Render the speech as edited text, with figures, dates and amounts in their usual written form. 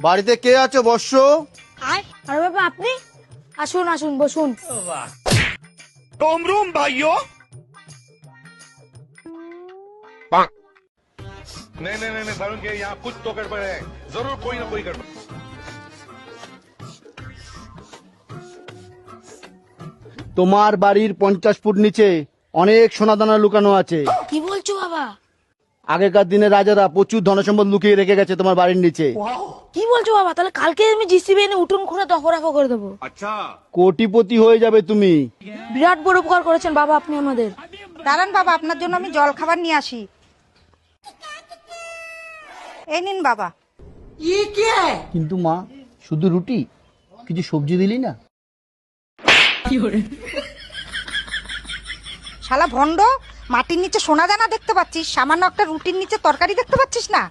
বাড়িতে কে আছো বর্ষ? আরে বাবা আপনি আসুন আসুন বসুন। रोम रोम भाइयों। नहीं नहीं नहीं सारुण के यहाँ कुछ तो गड़बड़ है, जरूर कोई ना कोई गड़बड़। তোমার বাড়ির 50 ফুট নিচে অনেক সোনাদানা লুকানো আছে। কি বলছো বাবা? আগেকার দিনে রাজারা প্রচুর ধনসম্পদ লুকিয়ে রেখে গেছে তোমার বাড়ির নিচে। কি বলছো বাবা? তাহলে কালকে আমি জিসিবি এনে উঠুন খুঁড়ে দখরাফ করে দেবো। কোটিপতি হয়ে যাবে তুমি। বিরাট বড় উপকার করেছেন বাবা আপনি আমাদের। দাঁড়ান বাবা, আপনার জন্য আমি জল খাবার নিয়ে আসি। এই নিন বাবা। কিন্তু মা, শুধু রুটি, কিছু সবজি দিলি না? শালা ভন্ড, মাটির নিচে সোনা দানা দেখতে পাচ্ছিস, সামান্য একটা রুটির নিচে তরকারি দেখতে পাচ্ছিস না?